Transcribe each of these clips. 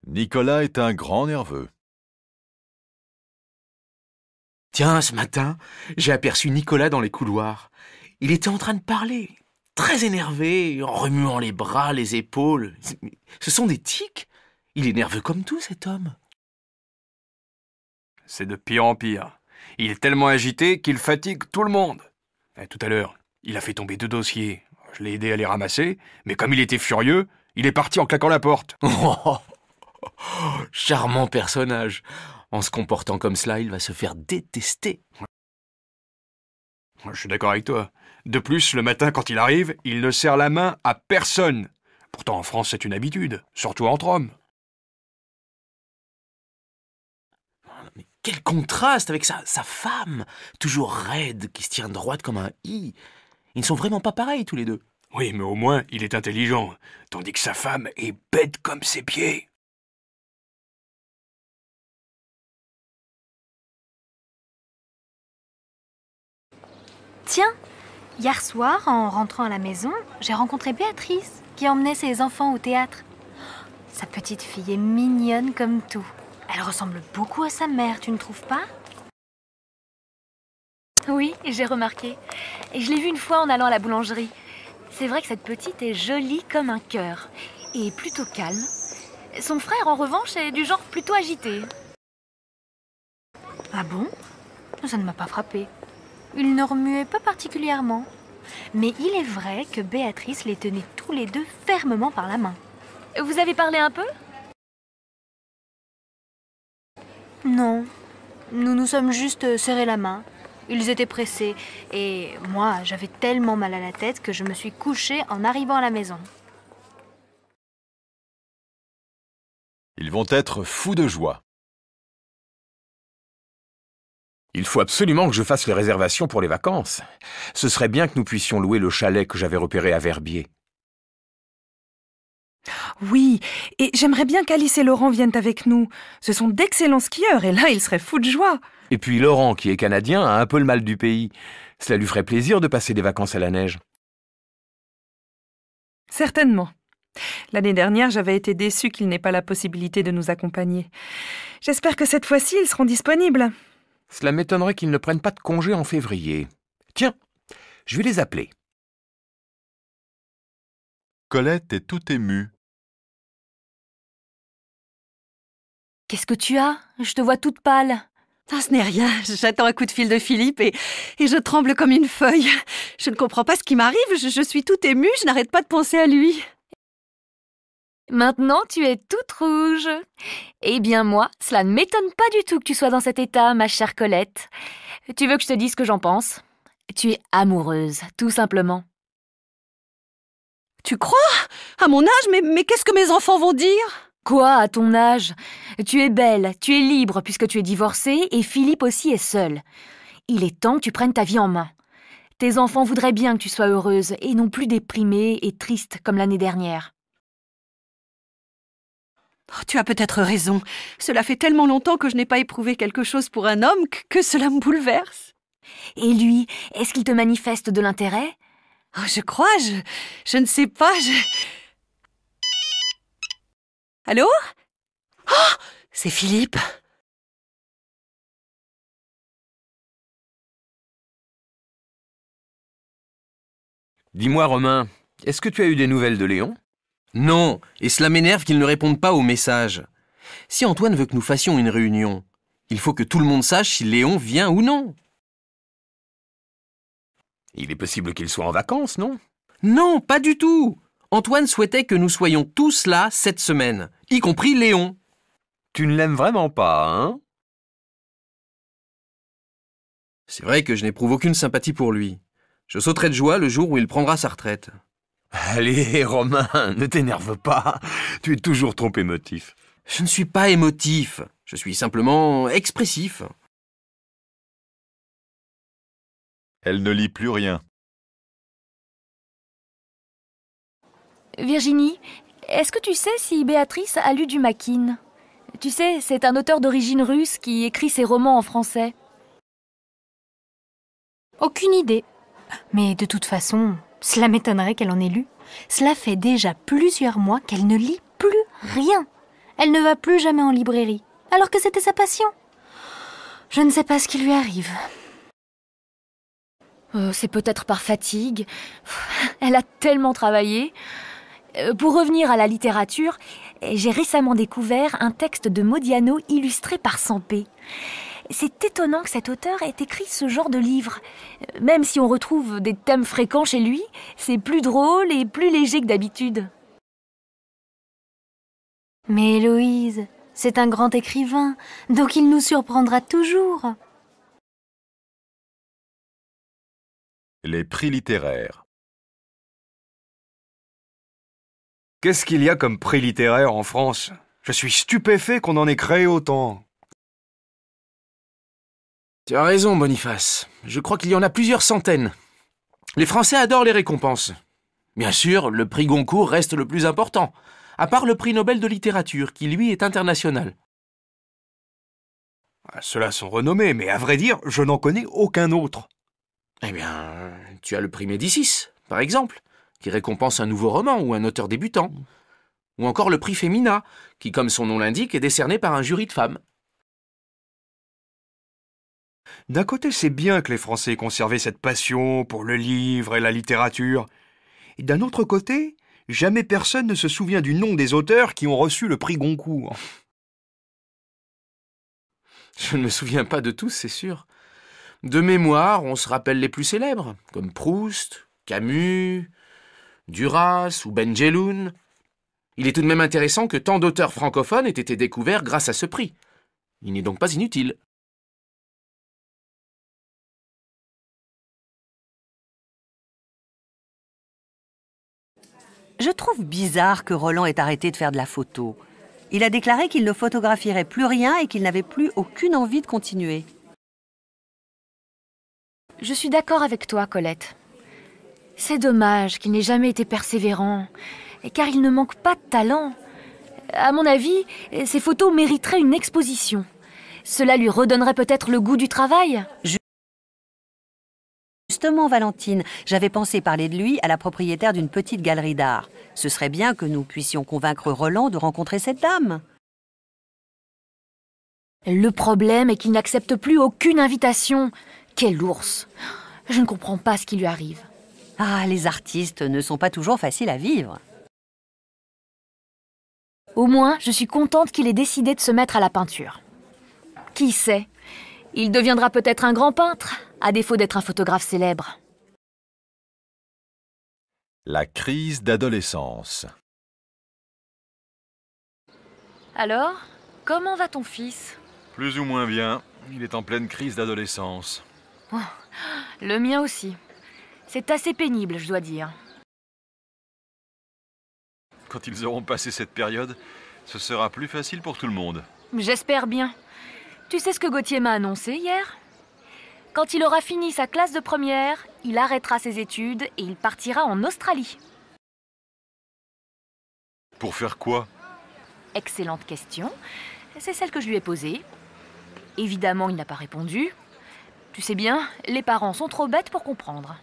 Nicolas est un grand nerveux. Tiens, ce matin, j'ai aperçu Nicolas dans les couloirs. Il était en train de parler, très énervé, en remuant les bras, les épaules. Ce sont des tics. Il est nerveux comme tout, cet homme. C'est de pire en pire. Il est tellement agité qu'il fatigue tout le monde. Tout à l'heure, il a fait tomber 2 dossiers. Je l'ai aidé à les ramasser, mais comme il était furieux, il est parti en claquant la porte. Oh, charmant personnage. En se comportant comme cela, il va se faire détester. Je suis d'accord avec toi. De plus, le matin, quand il arrive, il ne serre la main à personne. Pourtant, en France, c'est une habitude, surtout entre hommes. Mais quel contraste avec sa femme, toujours raide, qui se tient droite comme un i. Ils ne sont vraiment pas pareils, tous les deux. Oui, mais au moins, il est intelligent, tandis que sa femme est bête comme ses pieds. Tiens, hier soir, en rentrant à la maison, j'ai rencontré Béatrice, qui emmenait ses enfants au théâtre. Sa petite fille est mignonne comme tout. Elle ressemble beaucoup à sa mère, tu ne trouves pas? Oui, j'ai remarqué. Et je l'ai vue une fois en allant à la boulangerie. C'est vrai que cette petite est jolie comme un cœur et plutôt calme. Son frère, en revanche, est du genre plutôt agité. Ah bon? Ça ne m'a pas frappée. Il ne remuait pas particulièrement. Mais il est vrai que Béatrice les tenait tous les deux fermement par la main. Vous avez parlé un peu? Non. Nous nous sommes juste serrés la main. Ils étaient pressés. Et moi, j'avais tellement mal à la tête que je me suis couchée en arrivant à la maison. Ils vont être fous de joie. Il faut absolument que je fasse les réservations pour les vacances. Ce serait bien que nous puissions louer le chalet que j'avais repéré à Verbier. Oui, et j'aimerais bien qu'Alice et Laurent viennent avec nous. Ce sont d'excellents skieurs, et là, ils seraient fous de joie. Et puis Laurent, qui est canadien, a un peu le mal du pays. Cela lui ferait plaisir de passer des vacances à la neige. Certainement. L'année dernière, j'avais été déçue qu'il n'ait pas la possibilité de nous accompagner. J'espère que cette fois-ci, ils seront disponibles. Cela m'étonnerait qu'ils ne prennent pas de congé en février. Tiens, je vais les appeler. Colette est tout émue. Qu'est-ce que tu as? Je te vois toute pâle. Ah, ce n'est rien, j'attends un coup de fil de Philippe et je tremble comme une feuille. Je ne comprends pas ce qui m'arrive, je suis toute émue, je n'arrête pas de penser à lui. Maintenant, tu es toute rouge. Eh bien moi, cela ne m'étonne pas du tout que tu sois dans cet état, ma chère Colette. Tu veux que je te dise ce que j'en pense? Tu es amoureuse, tout simplement. Tu crois? À mon âge, mais qu'est-ce que mes enfants vont dire? Quoi, à ton âge? Tu es belle, tu es libre puisque tu es divorcée et Philippe aussi est seul. Il est temps que tu prennes ta vie en main. Tes enfants voudraient bien que tu sois heureuse et non plus déprimée et triste comme l'année dernière. Oh, tu as peut-être raison. Cela fait tellement longtemps que je n'ai pas éprouvé quelque chose pour un homme que cela me bouleverse. Et lui, est-ce qu'il te manifeste de l'intérêt? Oh, je crois, je ne sais pas, Allô? Oh, c'est Philippe. Dis-moi, Romain, est-ce que tu as eu des nouvelles de Léon? Non, et cela m'énerve qu'ils ne répondent pas aux messages. Si Antoine veut que nous fassions une réunion, il faut que tout le monde sache si Léon vient ou non. Il est possible qu'il soit en vacances, non? Non, pas du tout. Antoine souhaitait que nous soyons tous là cette semaine, y compris Léon. Tu ne l'aimes vraiment pas, hein? C'est vrai que je n'éprouve aucune sympathie pour lui. Je sauterai de joie le jour où il prendra sa retraite. Allez, Romain, ne t'énerve pas. Tu es toujours trop émotif. Je ne suis pas émotif, je suis simplement expressif. Elle ne lit plus rien. Virginie, est-ce que tu sais si Béatrice a lu du Machin? Tu sais, c'est un auteur d'origine russe qui écrit ses romans en français. Aucune idée. Mais de toute façon, cela m'étonnerait qu'elle en ait lu. Cela fait déjà plusieurs mois qu'elle ne lit plus rien. Elle ne va plus jamais en librairie, alors que c'était sa passion. Je ne sais pas ce qui lui arrive. C'est peut-être par fatigue. Elle a tellement travaillé. Pour revenir à la littérature, j'ai récemment découvert un texte de Modiano illustré par Sampé. C'est étonnant que cet auteur ait écrit ce genre de livre. Même si on retrouve des thèmes fréquents chez lui, c'est plus drôle et plus léger que d'habitude. Mais Héloïse, c'est un grand écrivain, donc il nous surprendra toujours. Les prix littéraires. Qu'est-ce qu'il y a comme prix littéraire en France? Je suis stupéfait qu'on en ait créé autant. Tu as raison, Boniface. Je crois qu'il y en a plusieurs centaines. Les Français adorent les récompenses. Bien sûr, le prix Goncourt reste le plus important, à part le prix Nobel de littérature, qui lui est international. Ceux-là sont renommés, mais à vrai dire, je n'en connais aucun autre. Eh bien, tu as le prix Médicis, par exemple, qui récompense un nouveau roman ou un auteur débutant. Ou encore le prix Femina, qui, comme son nom l'indique, est décerné par un jury de femmes. D'un côté, c'est bien que les Français aient conservé cette passion pour le livre et la littérature. Et d'un autre côté, jamais personne ne se souvient du nom des auteurs qui ont reçu le prix Goncourt. Je ne me souviens pas de tous, c'est sûr. De mémoire, on se rappelle les plus célèbres, comme Proust, Camus, Duras ou Benjeloun. Il est tout de même intéressant que tant d'auteurs francophones aient été découverts grâce à ce prix. Il n'est donc pas inutile. Je trouve bizarre que Roland ait arrêté de faire de la photo. Il a déclaré qu'il ne photographierait plus rien et qu'il n'avait plus aucune envie de continuer. Je suis d'accord avec toi, Colette. C'est dommage qu'il n'ait jamais été persévérant, car il ne manque pas de talent. À mon avis, ses photos mériteraient une exposition. Cela lui redonnerait peut-être le goût du travail. Justement, Valentine, j'avais pensé parler de lui à la propriétaire d'une petite galerie d'art. Ce serait bien que nous puissions convaincre Roland de rencontrer cette dame. Le problème est qu'il n'accepte plus aucune invitation. Quel ours! Je ne comprends pas ce qui lui arrive. Ah, les artistes ne sont pas toujours faciles à vivre. Au moins, je suis contente qu'il ait décidé de se mettre à la peinture. Qui sait? Il deviendra peut-être un grand peintre, à défaut d'être un photographe célèbre. La crise d'adolescence. Alors, comment va ton fils? Plus ou moins bien. Il est en pleine crise d'adolescence. Le mien aussi. C'est assez pénible, je dois dire. Quand ils auront passé cette période, ce sera plus facile pour tout le monde. J'espère bien. Tu sais ce que Gauthier m'a annoncé hier? Quand il aura fini sa classe de première, il arrêtera ses études et il partira en Australie. Pour faire quoi? Excellente question. C'est celle que je lui ai posée. Évidemment, il n'a pas répondu. Tu sais bien, les parents sont trop bêtes pour comprendre.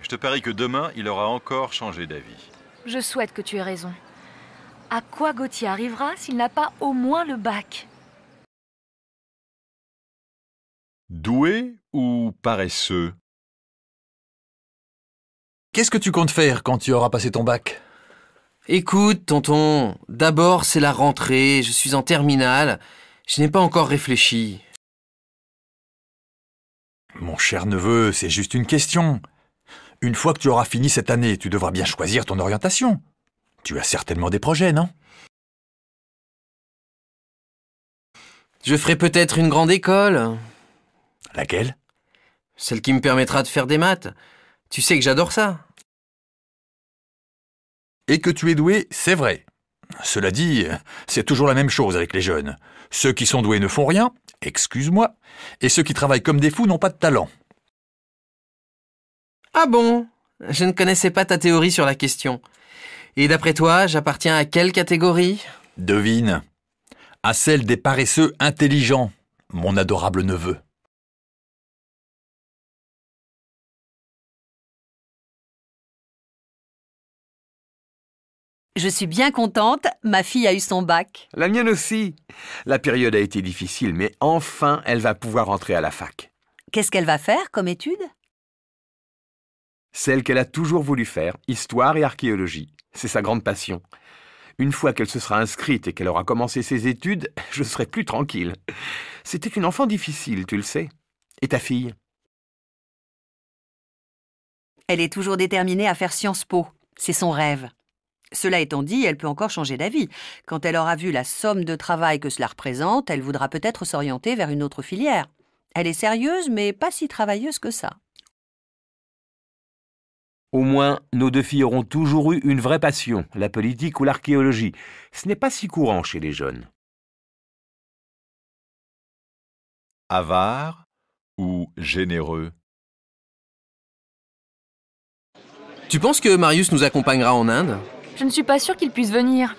Je te parie que demain, il aura encore changé d'avis. Je souhaite que tu aies raison. À quoi Gauthier arrivera s'il n'a pas au moins le bac? Doué ou paresseux? Qu'est-ce que tu comptes faire quand tu auras passé ton bac? Écoute, tonton, d'abord c'est la rentrée, je suis en terminale. Je n'ai pas encore réfléchi. Mon cher neveu, c'est juste une question. Une fois que tu auras fini cette année, tu devras bien choisir ton orientation. Tu as certainement des projets, non? Je ferai peut-être une grande école. Laquelle? Celle qui me permettra de faire des maths. Tu sais que j'adore ça. Et que tu es doué, c'est vrai. Cela dit, c'est toujours la même chose avec les jeunes. Ceux qui sont doués ne font rien, excuse-moi, et ceux qui travaillent comme des fous n'ont pas de talent. Ah bon? Je ne connaissais pas ta théorie sur la question. Et d'après toi, j'appartiens à quelle catégorie? Devine. À celle des paresseux intelligents, mon adorable neveu. Je suis bien contente, ma fille a eu son bac. La mienne aussi. La période a été difficile, mais enfin, elle va pouvoir entrer à la fac. Qu'est-ce qu'elle va faire comme étude? Celle qu'elle a toujours voulu faire, histoire et archéologie. C'est sa grande passion. Une fois qu'elle se sera inscrite et qu'elle aura commencé ses études, je serai plus tranquille. C'était une enfant difficile, tu le sais. Et ta fille? Elle est toujours déterminée à faire Sciences Po. C'est son rêve. Cela étant dit, elle peut encore changer d'avis. Quand elle aura vu la somme de travail que cela représente, elle voudra peut-être s'orienter vers une autre filière. Elle est sérieuse, mais pas si travailleuse que ça. Au moins, nos deux filles auront toujours eu une vraie passion, la politique ou l'archéologie. Ce n'est pas si courant chez les jeunes. Avare ou généreux? Tu penses que Marius nous accompagnera en Inde? Je ne suis pas sûre qu'il puisse venir.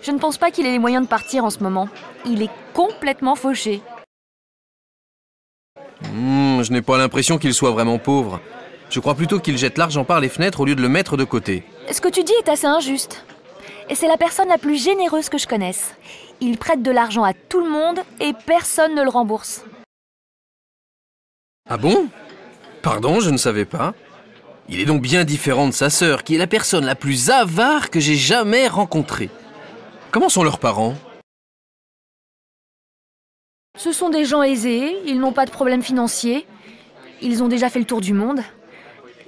Je ne pense pas qu'il ait les moyens de partir en ce moment. Il est complètement fauché. Je n'ai pas l'impression qu'il soit vraiment pauvre. Je crois plutôt qu'il jette l'argent par les fenêtres au lieu de le mettre de côté. Ce que tu dis est assez injuste. Et c'est la personne la plus généreuse que je connaisse. Il prête de l'argent à tout le monde et personne ne le rembourse. Ah bon? Pardon, je ne savais pas. Il est donc bien différent de sa sœur, qui est la personne la plus avare que j'ai jamais rencontrée. Comment sont leurs parents? Ce sont des gens aisés, ils n'ont pas de problèmes financiers. Ils ont déjà fait le tour du monde.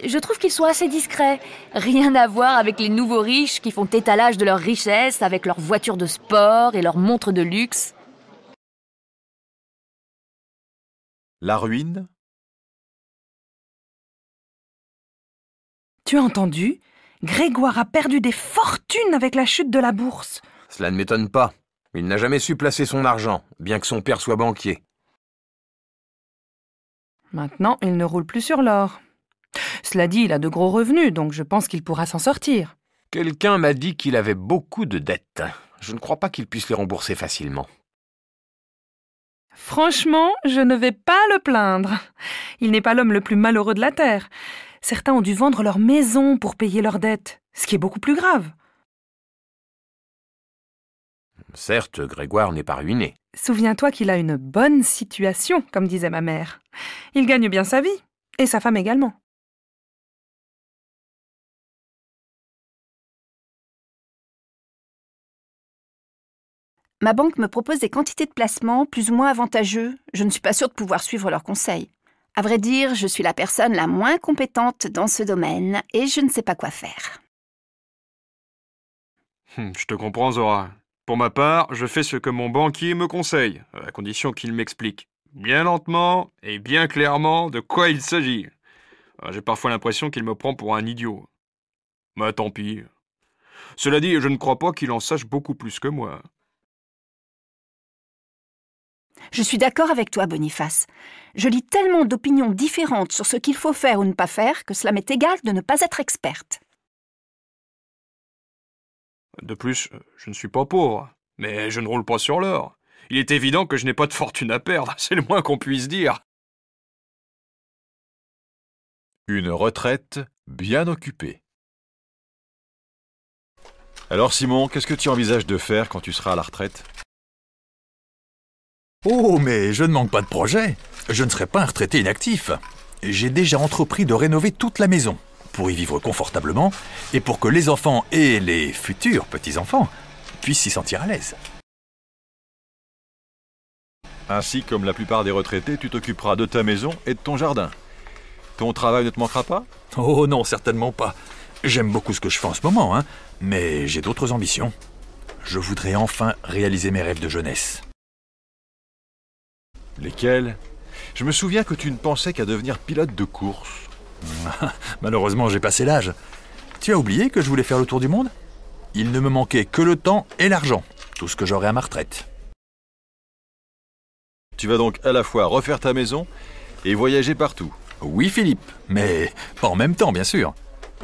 Je trouve qu'ils sont assez discrets. Rien à voir avec les nouveaux riches qui font étalage de leurs richesses avec leurs voitures de sport et leurs montres de luxe. La ruine? Tu as entendu? Grégoire a perdu des fortunes avec la chute de la bourse. Cela ne m'étonne pas. Il n'a jamais su placer son argent, bien que son père soit banquier. Maintenant, il ne roule plus sur l'or. Cela dit, il a de gros revenus, donc je pense qu'il pourra s'en sortir. Quelqu'un m'a dit qu'il avait beaucoup de dettes. Je ne crois pas qu'il puisse les rembourser facilement. Franchement, je ne vais pas le plaindre. Il n'est pas l'homme le plus malheureux de la Terre. Certains ont dû vendre leur maison pour payer leurs dettes, ce qui est beaucoup plus grave. Certes, Grégoire n'est pas ruiné. Souviens-toi qu'il a une bonne situation, comme disait ma mère. Il gagne bien sa vie, et sa femme également. Ma banque me propose des quantités de placements plus ou moins avantageux. Je ne suis pas sûre de pouvoir suivre leurs conseils. À vrai dire, je suis la personne la moins compétente dans ce domaine et je ne sais pas quoi faire. Je te comprends, Zora. Pour ma part, je fais ce que mon banquier me conseille, à condition qu'il m'explique, bien lentement et bien clairement, de quoi il s'agit. J'ai parfois l'impression qu'il me prend pour un idiot. Mais tant pis. Cela dit, je ne crois pas qu'il en sache beaucoup plus que moi. Je suis d'accord avec toi, Boniface. Je lis tellement d'opinions différentes sur ce qu'il faut faire ou ne pas faire que cela m'est égal de ne pas être experte. De plus, je ne suis pas pauvre, mais je ne roule pas sur l'or. Il est évident que je n'ai pas de fortune à perdre, c'est le moins qu'on puisse dire. Une retraite bien occupée. Alors Simon, qu'est-ce que tu envisages de faire quand tu seras à la retraite? Oh, mais je ne manque pas de projet. Je ne serai pas un retraité inactif. J'ai déjà entrepris de rénover toute la maison, pour y vivre confortablement, et pour que les enfants et les futurs petits-enfants puissent s'y sentir à l'aise. Ainsi, comme la plupart des retraités, tu t'occuperas de ta maison et de ton jardin. Ton travail ne te manquera pas? Oh non, certainement pas. J'aime beaucoup ce que je fais en ce moment, mais j'ai d'autres ambitions. Je voudrais enfin réaliser mes rêves de jeunesse. Lesquels? Je me souviens que tu ne pensais qu'à devenir pilote de course. Malheureusement, j'ai passé l'âge. Tu as oublié que je voulais faire le tour du monde? Il ne me manquait que le temps et l'argent, tout ce que j'aurai à ma retraite. Tu vas donc à la fois refaire ta maison et voyager partout. Oui, Philippe, mais pas en même temps, bien sûr.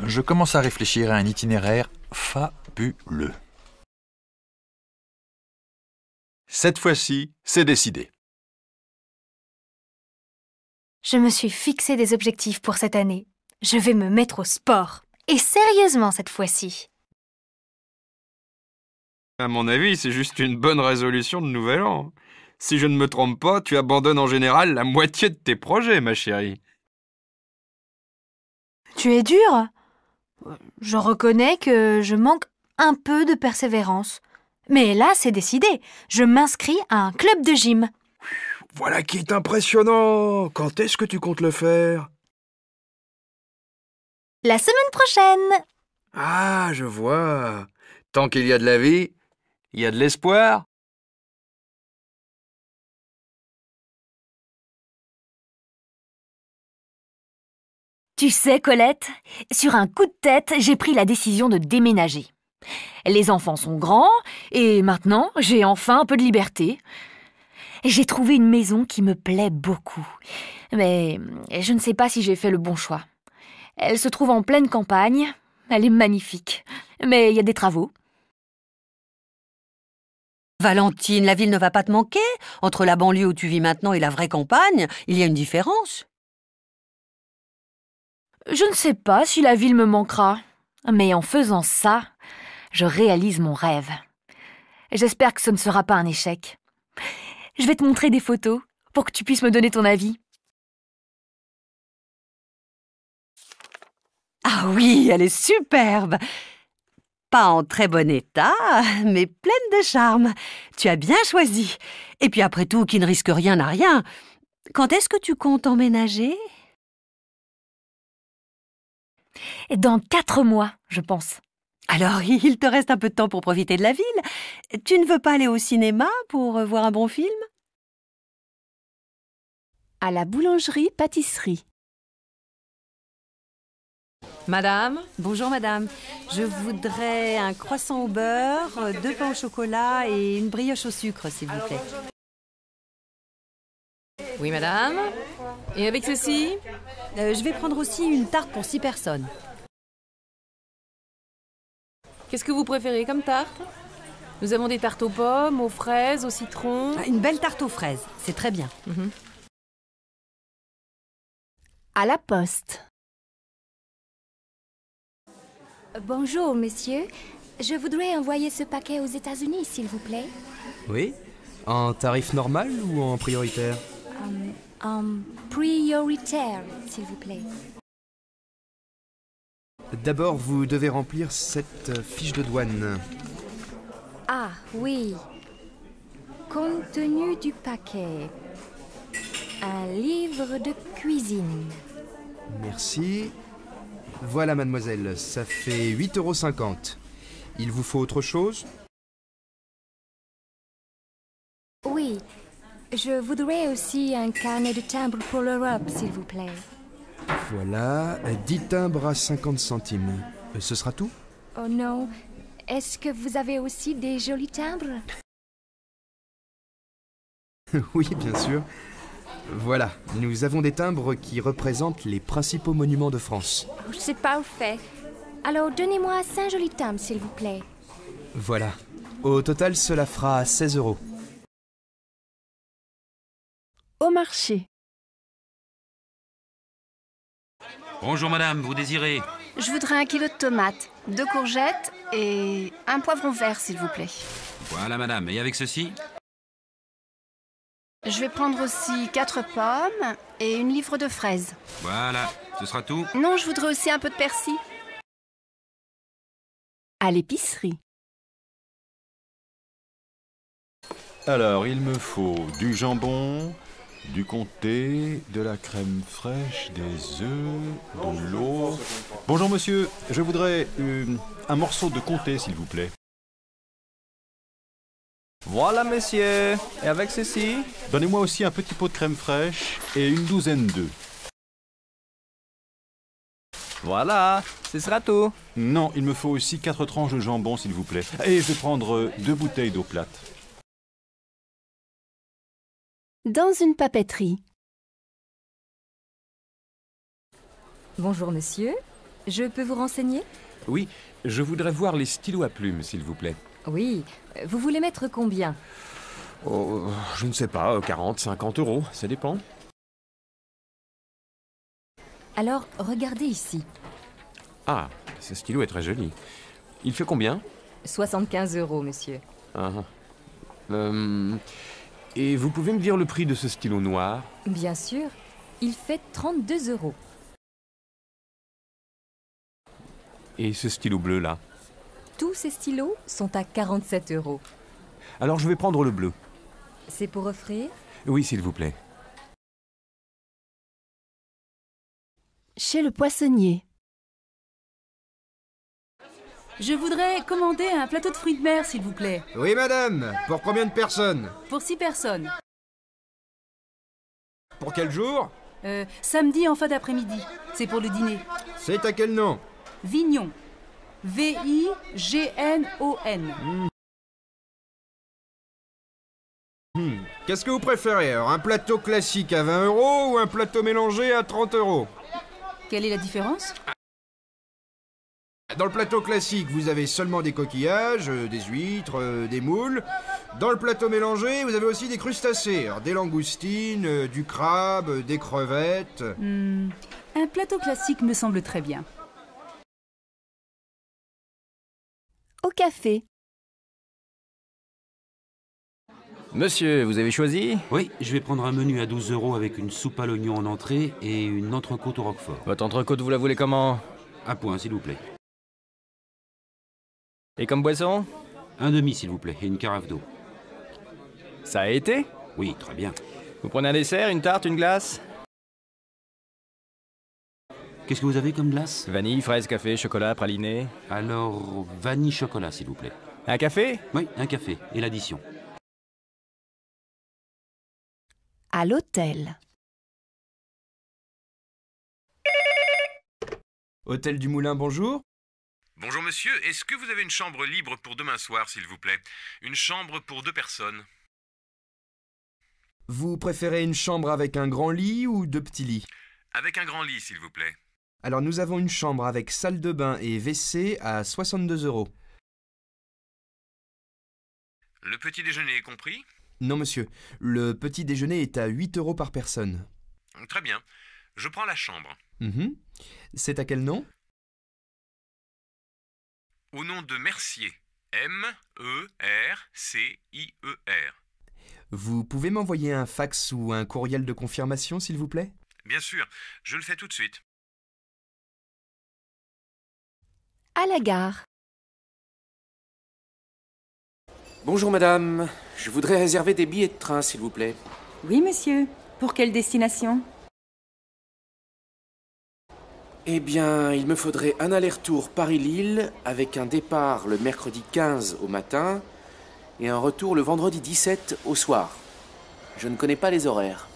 Je commence à réfléchir à un itinéraire fabuleux. Cette fois-ci, c'est décidé. Je me suis fixé des objectifs pour cette année. Je vais me mettre au sport. Et sérieusement cette fois-ci. À mon avis, c'est juste une bonne résolution de nouvel an. Si je ne me trompe pas, tu abandonnes en général la moitié de tes projets, ma chérie. Tu es dur. Je reconnais que je manque un peu de persévérance. Mais là, c'est décidé. Je m'inscris à un club de gym. Voilà qui est impressionnant. Quand est-ce que tu comptes le faire? La semaine prochaine. Ah, je vois. Tant qu'il y a de la vie, il y a de l'espoir. Tu sais, Colette, sur un coup de tête, j'ai pris la décision de déménager. Les enfants sont grands et maintenant, j'ai enfin un peu de liberté. J'ai trouvé une maison qui me plaît beaucoup. Mais je ne sais pas si j'ai fait le bon choix. Elle se trouve en pleine campagne. Elle est magnifique. Mais il y a des travaux. Valentine, la ville ne va pas te manquer. Entre la banlieue où tu vis maintenant et la vraie campagne, il y a une différence. Je ne sais pas si la ville me manquera. Mais en faisant ça, je réalise mon rêve. J'espère que ce ne sera pas un échec. Je vais te montrer des photos pour que tu puisses me donner ton avis. Ah oui, elle est superbe. Pas en très bon état, mais pleine de charme. Tu as bien choisi. Et puis après tout, qui ne risque rien n'a rien. Quand est-ce que tu comptes emménager? Dans 4 mois, je pense. Alors, il te reste un peu de temps pour profiter de la ville. Tu ne veux pas aller au cinéma pour voir un bon film? À la boulangerie-pâtisserie. Madame? Bonjour madame. Je voudrais un croissant au beurre, 2 pains au chocolat et une brioche au sucre, s'il vous plaît. Oui madame. Et avec ceci? Je vais prendre aussi une tarte pour 6 personnes. Qu'est-ce que vous préférez comme tarte? Nous avons des tartes aux pommes, aux fraises, au citron. Une belle tarte aux fraises, c'est très bien. À la poste. Bonjour, monsieur. Je voudrais envoyer ce paquet aux États-Unis, s'il vous plaît. Oui? En tarif normal ou en prioritaire? En prioritaire, s'il vous plaît. D'abord, vous devez remplir cette fiche de douane. Ah, oui. Contenu du paquet. Un livre de cuisine. Merci. Voilà, mademoiselle, ça fait 8,50 €. Il vous faut autre chose? Oui. Je voudrais aussi un carnet de timbres pour l'Europe, s'il vous plaît. Voilà, 10 timbres à 50 centimes. Ce sera tout? Oh non. Est-ce que vous avez aussi des jolis timbres? Oui, bien sûr. Voilà, nous avons des timbres qui représentent les principaux monuments de France. Oh, c'est parfait. Alors, donnez-moi 5 jolis timbres, s'il vous plaît. Voilà. Au total, cela fera 16 €. Au marché. Bonjour madame, vous désirez? Je voudrais 1 kilo de tomates, 2 courgettes et un poivron vert, s'il vous plaît. Voilà madame, et avec ceci? Je vais prendre aussi 4 pommes et une livre de fraises. Voilà, ce sera tout? Non, je voudrais aussi un peu de persil. À l'épicerie. Alors, il me faut du jambon, du comté, de la crème fraîche, des œufs, de l'eau. Bonjour monsieur, je voudrais un morceau de comté, s'il vous plaît. Voilà, monsieur. Et avec ceci? Donnez-moi aussi un petit pot de crème fraîche et une douzaine d'œufs. Voilà, ce sera tout. Non, il me faut aussi 4 tranches de jambon, s'il vous plaît. Et je vais prendre 2 bouteilles d'eau plate. Dans une papeterie. Bonjour, monsieur. Je peux vous renseigner? Oui, je voudrais voir les stylos à plumes, s'il vous plaît. Oui. Vous voulez mettre combien? Oh, je ne sais pas, 40, 50 €, ça dépend. Alors, regardez ici. Ah, ce stylo est très joli. Il fait combien? 75 €, monsieur. Ah. Et vous pouvez me dire le prix de ce stylo noir? Bien sûr. Il fait 32 €. Et ce stylo bleu là? Tous ces stylos sont à 47 €. Alors je vais prendre le bleu. C'est pour offrir? Oui, s'il vous plaît. Chez le poissonnier. Je voudrais commander un plateau de fruits de mer, s'il vous plaît. Oui, madame. Pour combien de personnes? Pour 6 personnes. Pour quel jour? Samedi en fin d'après-midi. C'est pour le dîner. C'est à quel nom? Vignon. V-I-G-N-O-N. Qu'est-ce que vous préférez alors? Un plateau classique à 20 € ou un plateau mélangé à 30 €? Quelle est la différence? Dans le plateau classique, vous avez seulement des coquillages, des huîtres, des moules. Dans le plateau mélangé, vous avez aussi des crustacés. Alors, des langoustines, du crabe, des crevettes. Un plateau classique me semble très bien. Au café. Monsieur, vous avez choisi? Oui, je vais prendre un menu à 12 € avec une soupe à l'oignon en entrée et une entrecôte au roquefort. Votre entrecôte, vous la voulez comment? Un point, s'il vous plaît. Et comme boisson? Un demi, s'il vous plaît, et une carafe d'eau. Ça a été? Oui, très bien. Vous prenez un dessert, une tarte, une glace? Qu'est-ce que vous avez comme glace? Vanille, fraise, café, chocolat, praliné. Alors, vanille chocolat, s'il vous plaît. Un café? Oui, un café. Et l'addition. À l'hôtel. Hôtel du Moulin, bonjour. Bonjour monsieur, est-ce que vous avez une chambre libre pour demain soir, s'il vous plaît? Une chambre pour 2 personnes. Vous préférez une chambre avec un grand lit ou 2 petits lits? Avec un grand lit, s'il vous plaît. Alors nous avons une chambre avec salle de bain et WC à 62 €. Le petit déjeuner est compris? Non monsieur, le petit déjeuner est à 8 € par personne. Très bien. Je prends la chambre. C'est à quel nom? Au nom de Mercier. M-E-R-C-I-E-R. Vous pouvez m'envoyer un fax ou un courriel de confirmation, s'il vous plaît? Bien sûr, je le fais tout de suite. À la gare. Bonjour madame, je voudrais réserver des billets de train s'il vous plaît. Oui monsieur, pour quelle destination? Eh bien, il me faudrait un aller-retour Paris-Lille avec un départ le mercredi 15 au matin et un retour le vendredi 17 au soir. Je ne connais pas les horaires.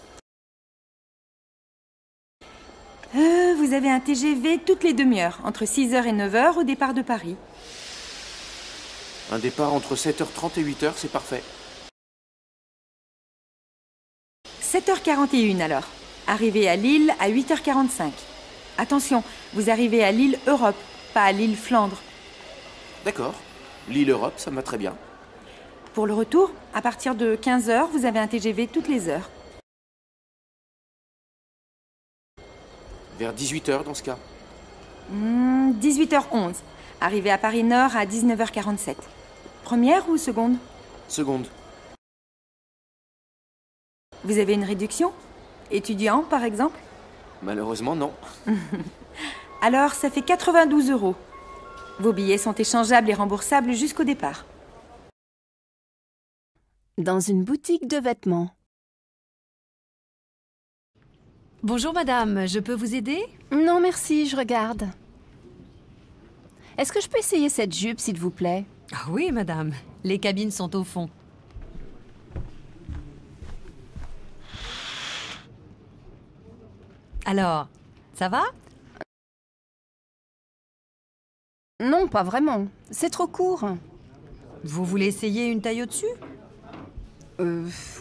Vous avez un TGV toutes les demi-heures, entre 6h et 9h au départ de Paris. Un départ entre 7h30 et 8h, c'est parfait. 7h41 alors. Arrivée à Lille à 8h45. Attention, vous arrivez à Lille Europe, pas à Lille Flandre. D'accord. Lille Europe, ça me va très bien. Pour le retour, à partir de 15h, vous avez un TGV toutes les heures. Vers 18h dans ce cas. 18h11. Arrivé à Paris Nord à 19h47. Première ou seconde? Seconde. Vous avez une réduction? Étudiant, par exemple? Malheureusement, non. Alors, ça fait 92 €. Vos billets sont échangeables et remboursables jusqu'au départ. Dans une boutique de vêtements. Bonjour madame, je peux vous aider? Non, merci, je regarde. Est-ce que je peux essayer cette jupe, s'il vous plaît? Ah oui, madame. Les cabines sont au fond. Alors, ça va? Non, pas vraiment. C'est trop court. Vous voulez essayer une taille au-dessus?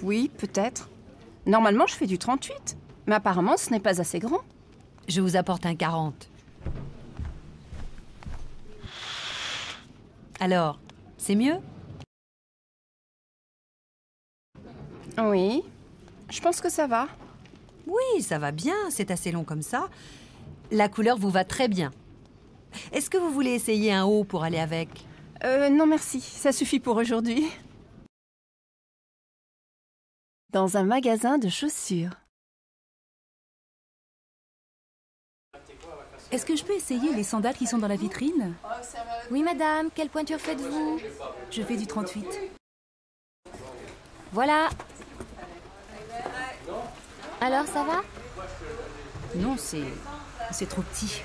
Oui, peut-être. Normalement, je fais du 38. Mais apparemment, ce n'est pas assez grand. Je vous apporte un 40. Alors, c'est mieux? Oui, je pense que ça va. Oui, ça va bien, c'est assez long comme ça. La couleur vous va très bien. Est-ce que vous voulez essayer un haut pour aller avec? Non merci, ça suffit pour aujourd'hui. Dans un magasin de chaussures. Est-ce que je peux essayer les sandales qui sont dans la vitrine? Oui, madame. Quelle pointure faites-vous? Je fais du 38. Voilà. Alors, ça va? Non, c'est trop petit.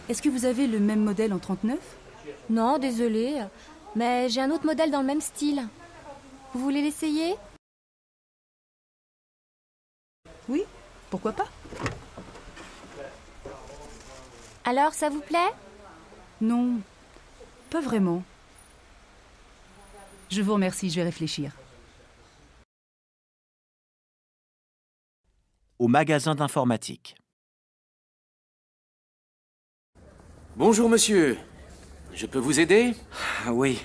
Est-ce que vous avez le même modèle en 39? Non, désolée. Mais j'ai un autre modèle dans le même style. Vous voulez l'essayer? Oui, pourquoi pas? Alors, ça vous plaît? Non, pas vraiment. Je vous remercie, je vais réfléchir. Au magasin d'informatique. Bonjour monsieur, je peux vous aider? Ah oui,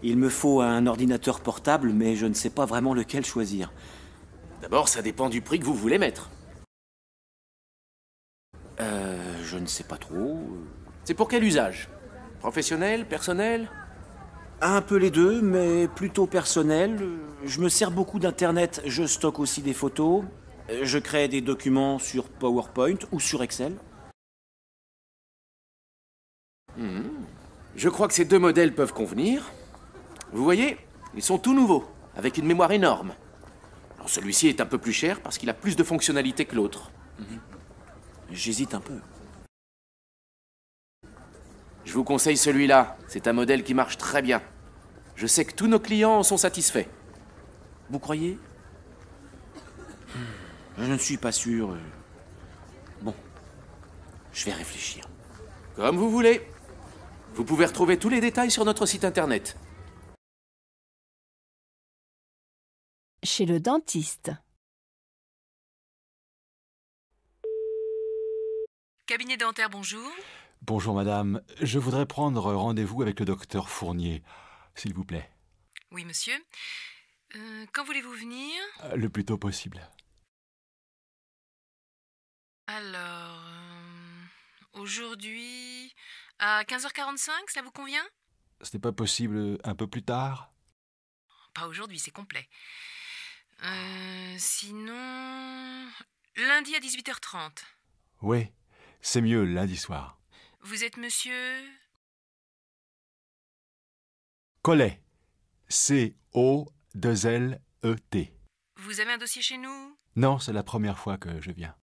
il me faut un ordinateur portable, mais je ne sais pas vraiment lequel choisir. D'abord, ça dépend du prix que vous voulez mettre. Je ne sais pas trop. C'est pour quel usage? Professionnel, personnel? Un peu les deux, mais plutôt personnel. Je me sers beaucoup d'Internet, je stocke aussi des photos. Je crée des documents sur PowerPoint ou sur Excel. Je crois que ces deux modèles peuvent convenir. Vous voyez, ils sont tout nouveaux, avec une mémoire énorme. Alors celui-ci est un peu plus cher parce qu'il a plus de fonctionnalités que l'autre. J'hésite un peu. Je vous conseille celui-là, c'est un modèle qui marche très bien. Je sais que tous nos clients en sont satisfaits. Vous croyez? Je ne suis pas sûr. Bon, je vais réfléchir. Comme vous voulez. Vous pouvez retrouver tous les détails sur notre site internet. Chez le dentiste. Cabinet dentaire, bonjour. Bonjour madame, je voudrais prendre rendez-vous avec le docteur Fournier, s'il vous plaît. Oui, monsieur. Quand voulez-vous venir? Le plus tôt possible. Alors, aujourd'hui, à 15h45, ça vous convient? Ce n'est pas possible un peu plus tard? Pas aujourd'hui, c'est complet. Sinon, lundi à 18h30. Oui, c'est mieux lundi soir. Vous êtes monsieur? Collet. C-O-2-L-E-T. Vous avez un dossier chez nous? Non, c'est la première fois que je viens.